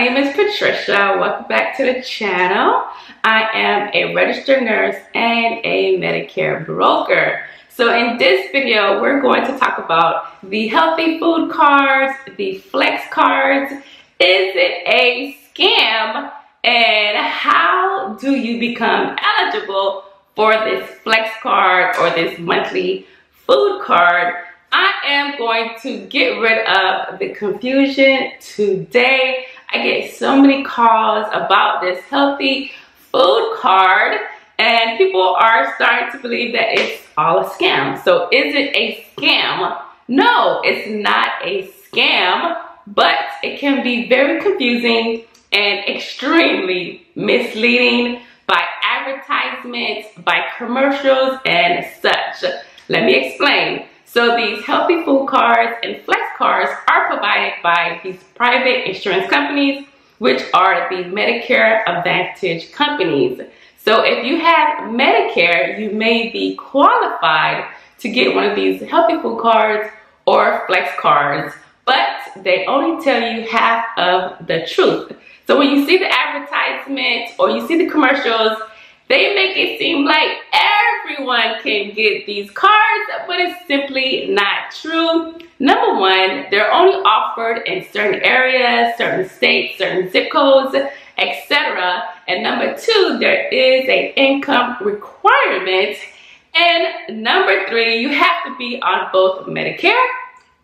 name is Patricia. Welcome back to the channel. I am a registered nurse and a Medicare broker. So in this video, we're going to talk about the healthy food cards, the flex cards. Is it a scam? And how do you become eligible for this flex card or this monthly food card? I am going to get rid of the confusion today. I get so many calls about this healthy food card, and people are starting to believe that it's all a scam. So is it a scam? No, it's not a scam, but it can be very confusing and extremely misleading by advertisements, by commercials, and such. Let me explain. So these healthy food cards and flex cards are provided by these private insurance companies, which are the Medicare Advantage companies. So if you have Medicare, you may be qualified to get one of these healthy food cards or flex cards, but they only tell you half of the truth. So when you see the advertisements or you see the commercials, they make it seem like everyone can get these cards, but it's simply not true. Number one, they're only offered in certain areas, certain states, certain zip codes, etc. And number two, there is an income requirement. And number three, you have to be on both Medicare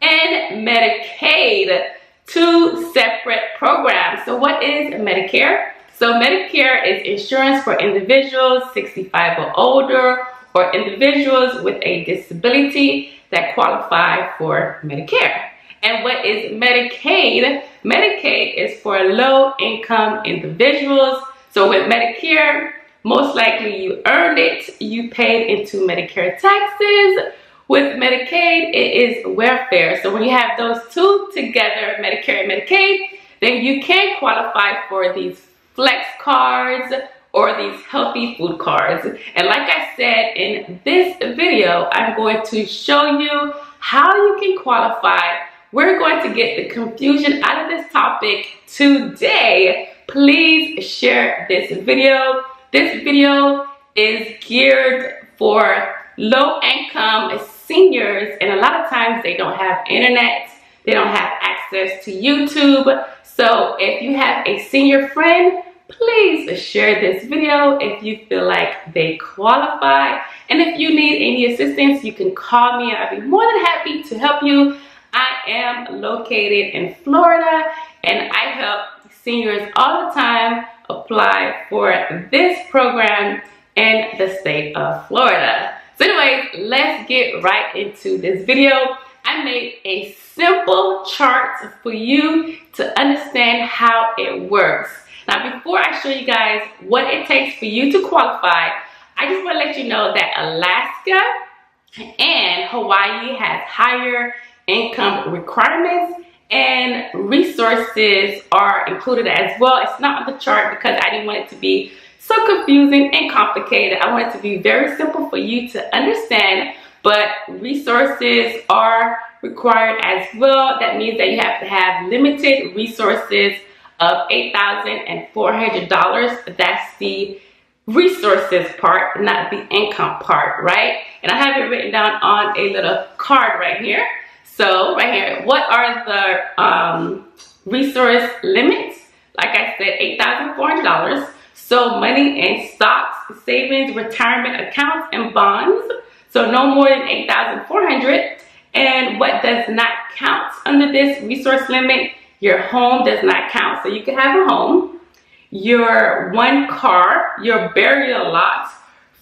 and Medicaid, two separate programs. So what is Medicare? So Medicare is insurance for individuals 65 or older, or individuals with a disability that qualify for Medicare. And what is Medicaid? Medicaid is for low-income individuals. So with Medicare, most likely you earned it, you paid into Medicare taxes. With Medicaid, it is welfare. So when you have those two together, Medicare and Medicaid, then you can qualify for these flex cards or these healthy food cards. And like I said, in this video, I'm going to show you how you can qualify. We're going to get the confusion out of this topic today. Please share this video. This video is geared for low-income seniors, and a lot of times they don't have internet, they don't have access to YouTube. So if you have a senior friend, please share this video if you feel like they qualify. And if you need any assistance, you can call me and I'll be more than happy to help you. I am located in Florida and I help seniors all the time apply for this program in the state of Florida. So anyways, let's get right into this video. I made a simple chart for you to understand how it works. Now, before I show you guys what it takes for you to qualify, I just want to let you know that Alaska and Hawaii have higher income requirements, and resources are included as well. It's not on the chart because I didn't want it to be so confusing and complicated. I want it to be very simple for you to understand, but resources are required as well. That means that you have to have limited resources of $8,400. That's the resources part, not the income part, right? And I have it written down on a little card right here. So right here, what are the resource limits? Like I said, $8,400. So money in stocks, savings, retirement accounts, and bonds. So no more than $8,400. And what does not count under this resource limit? Your home does not count. So you can have a home, your one car, your burial lot,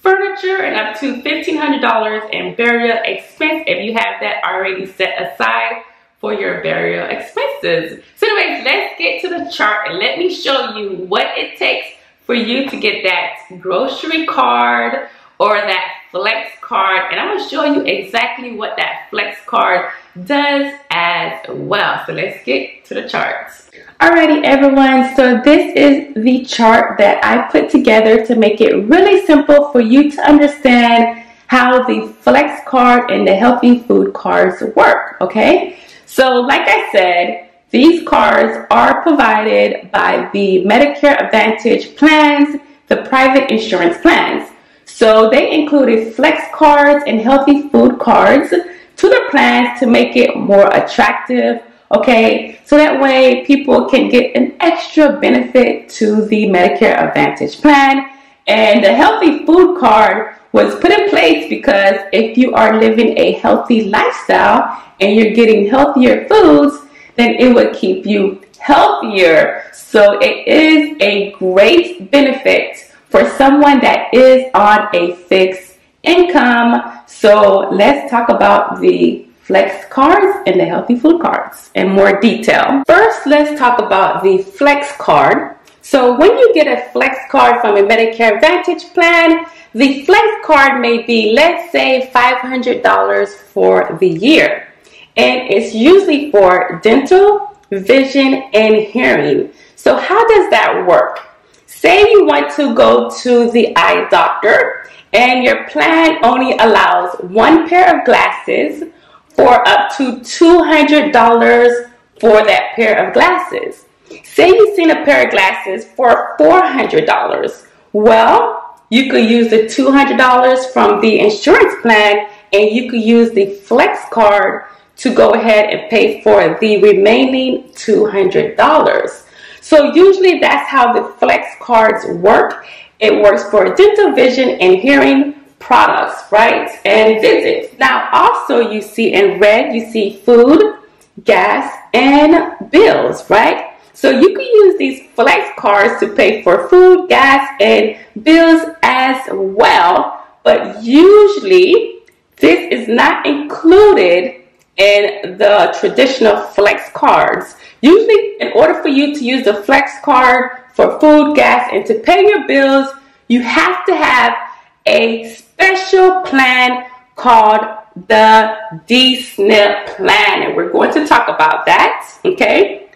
furniture, and up to $1,500 in burial expense if you have that already set aside for your burial expenses. So anyways, let's get to the chart and let me show you what it takes for you to get that grocery card or that flex card. And I'm gonna show you exactly what that flex card does as well. So let's get to the charts. Alrighty everyone, so this is the chart that I put together to make it really simple for you to understand how the flex card and the healthy food cards work, okay? So like I said, These cards are provided by the Medicare Advantage Plans, the private insurance plans. So they included flex cards and healthy food cards to the plans to make it more attractive, okay? So that way people can get an extra benefit to the Medicare Advantage plan. And the healthy food card was put in place because if you are living a healthy lifestyle and you're getting healthier foods, then it would keep you healthier. So it is a great benefit for someone that is on a fixed income. So let's talk about the flex cards and the healthy food cards in more detail. First, let's talk about the flex card. So when you get a flex card from a Medicare Advantage plan, the flex card may be, let's say, $500 for the year. And it's usually for dental, vision, and hearing. So how does that work? Say you want to go to the eye doctor and your plan only allows one pair of glasses for up to $200 for that pair of glasses. Say you've seen a pair of glasses for $400. Well, you could use the $200 from the insurance plan and you could use the flex card to go ahead and pay for the remaining $200. So usually that's how the flex cards work. It works for dental, vision, and hearing products, right? And visits. Now also you see in red, you see food, gas, and bills, right? So you can use these flex cards to pay for food, gas, and bills as well. But usually this is not included in the traditional flex cards. Usually, in order for you to use the flex card for food, gas, and to pay your bills, you have to have a special plan called the D-SNP plan. And we're going to talk about that, okay?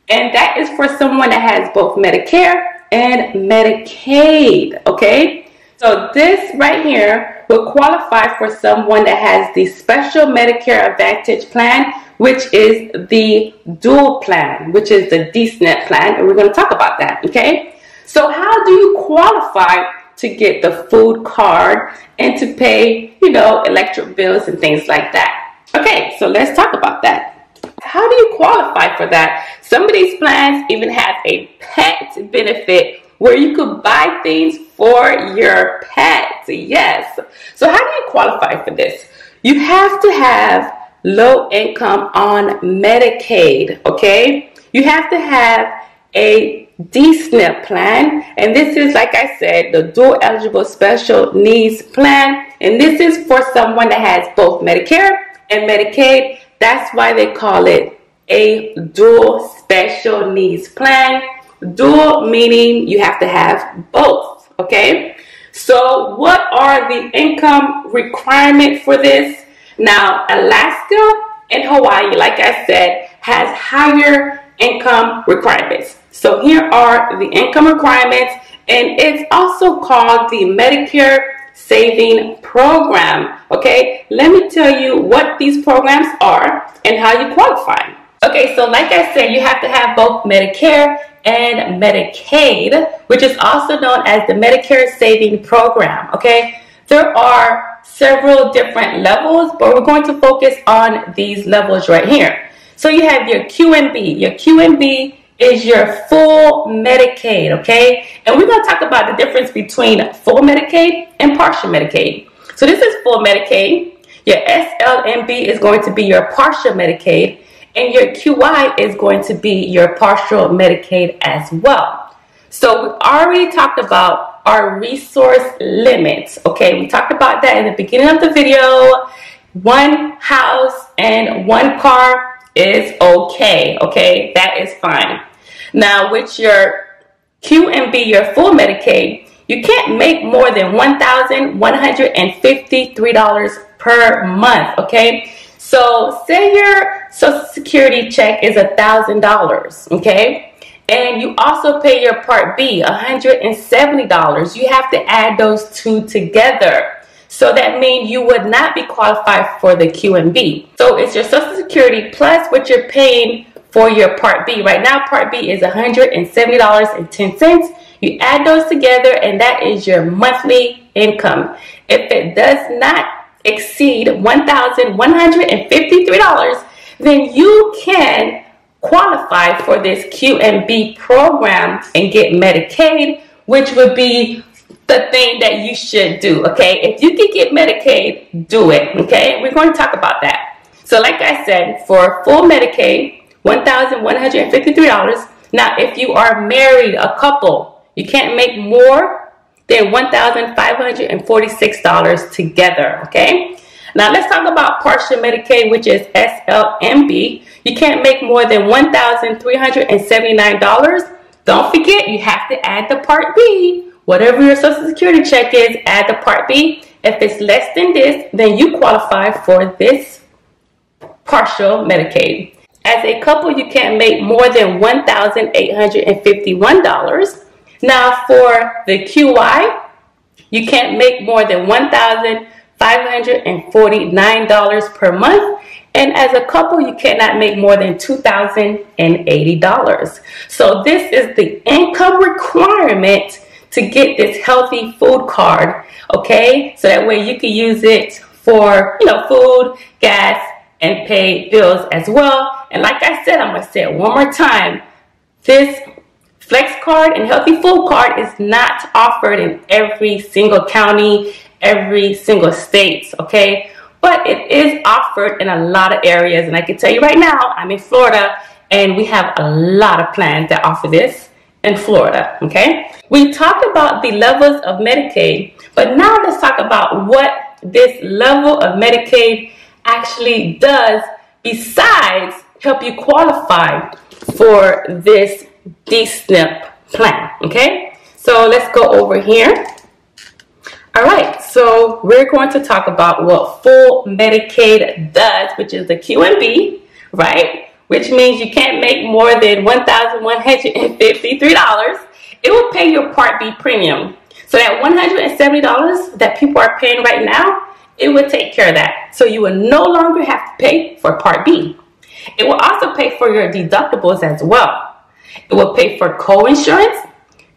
And that is for someone that has both Medicare and Medicaid, okay? So this right here will qualify for someone that has the special Medicare Advantage plan, which is the dual plan, which is the D-SNP plan, and we're going to talk about that, okay? So how do you qualify to get the food card and to pay, you know, electric bills and things like that? Okay, so let's talk about that. How do you qualify for that? Some of these plans even have a pet benefit where you could buy things for your pet. Yes. So how do you qualify for this? You have to have low income on Medicaid, okay? You have to have a D-SNP plan, and this is, like I said, the dual eligible special needs plan, and this is for someone that has both Medicare and Medicaid. That's why they call it a dual special needs plan. Dual meaning you have to have both, okay? So what are the income requirements for this? Now, Alaska and Hawaii, like I said, has higher income requirements. So here are the income requirements, and it's also called the Medicare Saving Program, okay? Let me tell you what these programs are and how you qualify. Okay, so like I said, you have to have both Medicare and Medicaid, which is also known as the Medicare Saving Program, okay? There are several different levels, but we're going to focus on these levels right here. So you have your QMB. Your QMB is your full Medicaid, okay? And we're going to talk about the difference between full Medicaid and partial Medicaid. So this is full Medicaid. Your SLMB is going to be your partial Medicaid, and your QI is going to be your partial Medicaid as well. So we already talked about our resource limits, okay? We talked about that in the beginning of the video. One house and one car is okay, okay? That is fine. Now with your QMB, your full Medicaid, you can't make more than $1,153 per month, okay? So say your Social Security check is $1,000, okay? And you also pay your Part B, $170. You have to add those two together. So that means you would not be qualified for the QMB. So it's your Social Security plus what you're paying for your Part B. Right now, Part B is $170.10. You add those together, and that is your monthly income. If it does not exceed $1,153, then you can qualify for this QMB program and get Medicaid, which would be the thing that you should do, okay? If you can get Medicaid, do it, okay? We're going to talk about that. So like I said, for full Medicaid, $1,153. Now, if you are married, a couple, you can't make more than $1,546 together, okay? Now, let's talk about partial Medicaid, which is SLMB. You can't make more than $1,379. Don't forget, you have to add the Part B. Whatever your Social Security check is, add the Part B. If it's less than this, then you qualify for this partial Medicaid. As a couple, you can't make more than $1,851. Now, for the QI, you can't make more than $1,549 per month. And as a couple, you cannot make more than $2,080. So this is the income requirement to get this healthy food card, okay? So that way you can use it for, food, gas, and pay bills as well. And like I said, I'm going to say it one more time. This Flex card and healthy food card is not offered in every single county, every single state, okay? But it is offered in a lot of areas. And I can tell you right now, I'm in Florida, and we have a lot of plans that offer this in Florida, okay? We talked about the levels of Medicaid, but now let's talk about what this level of Medicaid actually does besides help you qualify for this D-SNP plan, okay? So let's go over here. All right, so we're going to talk about what full Medicaid does, which is the QMB, right? Which means you can't make more than $1,153. It will pay your Part B premium. So that $170 that people are paying right now, it will take care of that. So you will no longer have to pay for Part B. It will also pay for your deductibles as well. It will pay for co-insurance,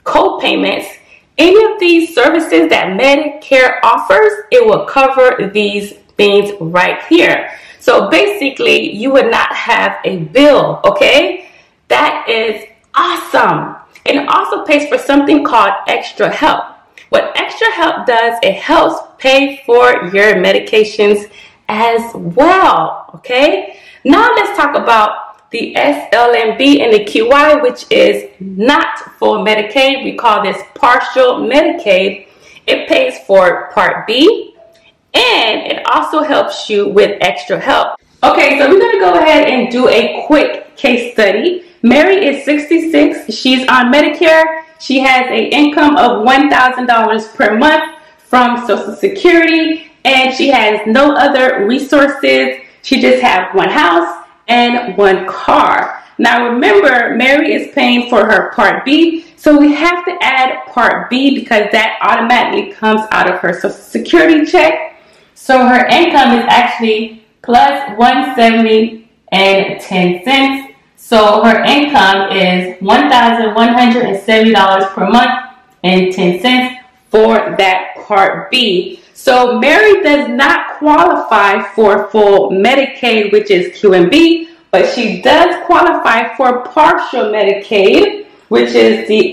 co-payments. Any of these services that Medicare offers, it will cover these things right here. So basically, you would not have a bill, okay? That is awesome. And it also pays for something called extra help. What extra help does, it helps pay for your medications as well, okay? Now let's talk about the SLMB and the QI, which is not full Medicaid. We call this partial Medicaid. It pays for Part B, and it also helps you with extra help. Okay, so we're going to go ahead and do a quick case study. Mary is 66. She's on Medicare. She has an income of $1,000 per month from Social Security, and she has no other resources. She just has one house and one car. Now remember, Mary is paying for her Part B, so we have to add Part B because that automatically comes out of her Social Security check. So her income is actually plus $170.10. So her income is $1,170 per month and 10 cents for that Part B. So Mary does not qualify for full Medicaid, which is QMB, but she does qualify for partial Medicaid, which is the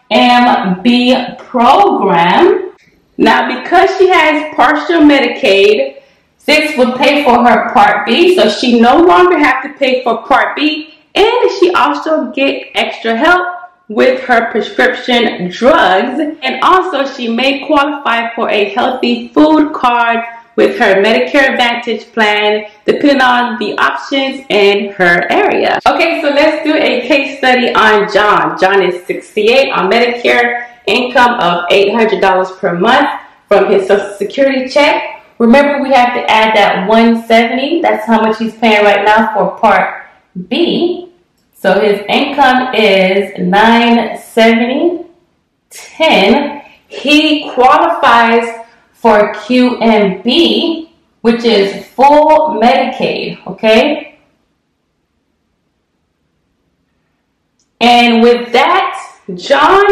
SLMB program. Now, because she has partial Medicaid, this will pay for her Part B, so she no longer has to pay for Part B, and she also gets extra help with her prescription drugs, and also she may qualify for a healthy food card with her Medicare Advantage plan, depending on the options in her area. Okay, so let's do a case study on John. John is 68 on Medicare, income of $800 per month from his Social Security check. Remember, we have to add that $170. That's how much he's paying right now for Part B. So his income is $970.10. He qualifies for QMB, which is full Medicaid, okay? And with that, John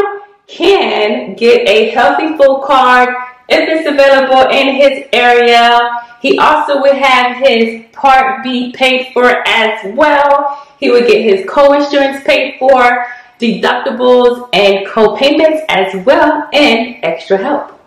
can get a healthy food card if it's available in his area. He also would have his Part B paid for as well. He would get his co-insurance paid for, deductibles and co-payments as well, and extra help.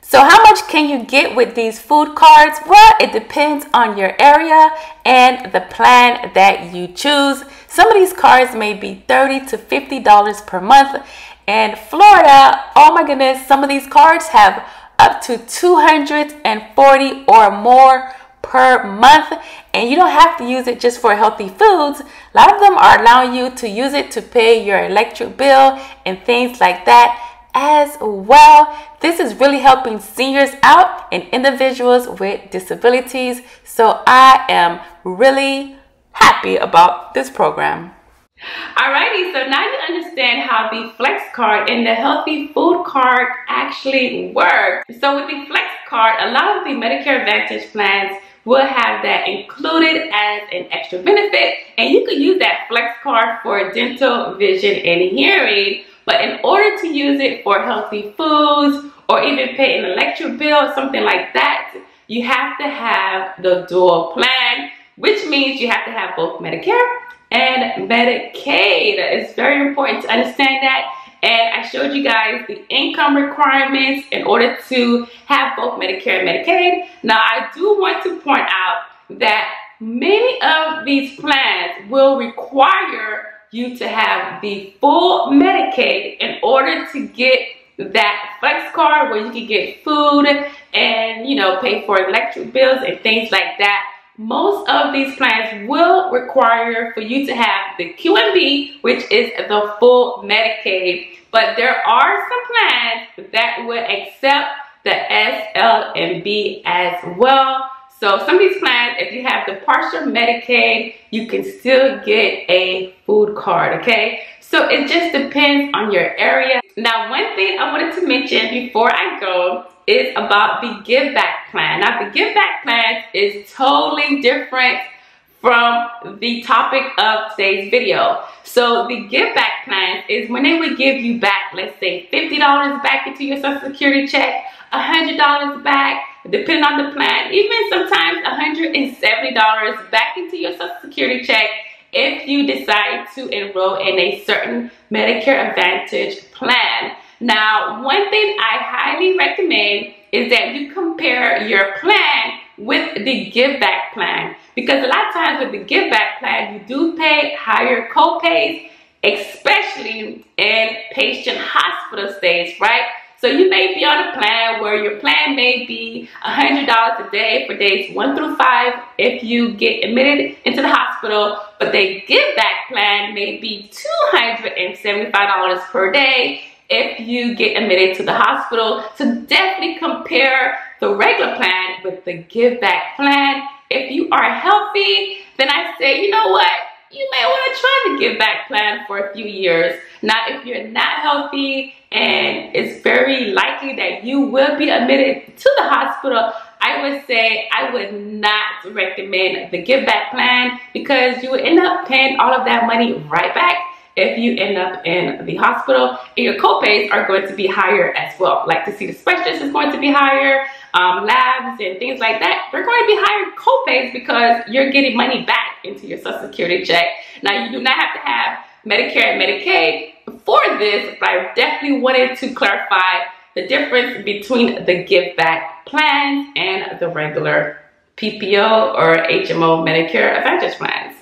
So how much can you get with these food cards? Well, it depends on your area and the plan that you choose. Some of these cards may be $30 to $50 per month. And Florida, oh my goodness, some of these cards have up to $240 or more per month. And you don't have to use it just for healthy foods. A lot of them are allowing you to use it to pay your electric bill and things like that as well. This is really helping seniors out and individuals with disabilities. So I am really happy about this program. Alrighty, so now you understand how the Flex Card and the Healthy Food Card actually work. So with the Flex Card, a lot of the Medicare Advantage plans will have that included as an extra benefit, and you could use that Flex Card for dental, vision, and hearing. But in order to use it for healthy foods or even pay an electric bill, something like that, you have to have the dual plan, which means you have to have both Medicare and Medicaid. It's very important to understand that. And I showed you guys the income requirements in order to have both Medicare and Medicaid. Now, I do want to point out that many of these plans will require you to have the full Medicaid in order to get that Flex Card where you can get food and, you know, pay for electric bills and things like that. Most of these plans will require for you to have the QMB, which is the full Medicaid. But there are some plans that will accept the S, L, and B as well. So some of these plans, if you have the partial Medicaid, you can still get a food card, okay? So it just depends on your area. Now, one thing I wanted to mention before I go is about the Give Back plan. Now, the Give Back plan is totally different from the topic of today's video. So the Give Back plan is when they would give you back, let's say $50 back into your Social Security check, $100 back, depending on the plan, even sometimes $170 back into your Social Security check if you decide to enroll in a certain Medicare Advantage plan. Now, one thing I highly recommend is that you compare your plan with the Give Back plan, because a lot of times with the Give Back plan, you do pay higher co-pays, especially in patient hospital stays, right? So you may be on a plan where your plan may be $100 a day for days 1 through 5 if you get admitted into the hospital, but the Give Back plan may be $275 per day if you get admitted to the hospital. So definitely compare the regular plan with the Give Back plan. If you are healthy, then I say, you know what? You may want to try the Give Back plan for a few years. Now, if you're not healthy and it's very likely that you will be admitted to the hospital, I would say I would not recommend the Give Back plan, because you would end up paying all of that money right back if you end up in the hospital, and your co-pays are going to be higher as well. Like to see the specialist is going to be higher, labs and things like that, they're going to be higher co-pays because you're getting money back into your Social Security check. Now, you do not have to have Medicare and Medicaid for this, but I definitely wanted to clarify the difference between the Give Back plans and the regular PPO or HMO Medicare Advantage plans.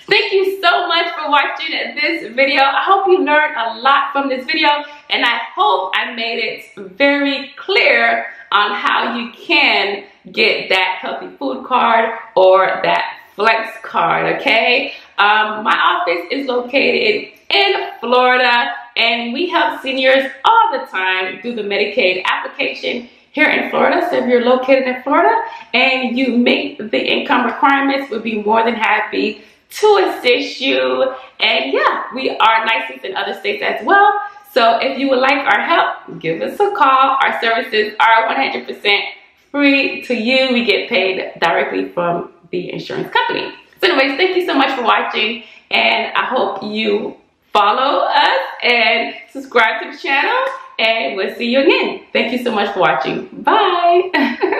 Thank you so much for watching this video. I hope you learned a lot from this video, and I hope I made it very clear on how you can get that healthy food card or that Flex Card, okay? My office is located in Florida, and we help seniors all the time do the Medicaid application here in Florida. So if you're located in Florida and you meet the income requirements, we'll be more than happy to assist you. And yeah, we are licensed in other states as well. So if you would like our help, give us a call. Our services are 100% free to you. We get paid directly from the insurance company. So anyways, thank you so much for watching, and I hope you follow us and subscribe to the channel, and we'll see you again. Thank you so much for watching. Bye.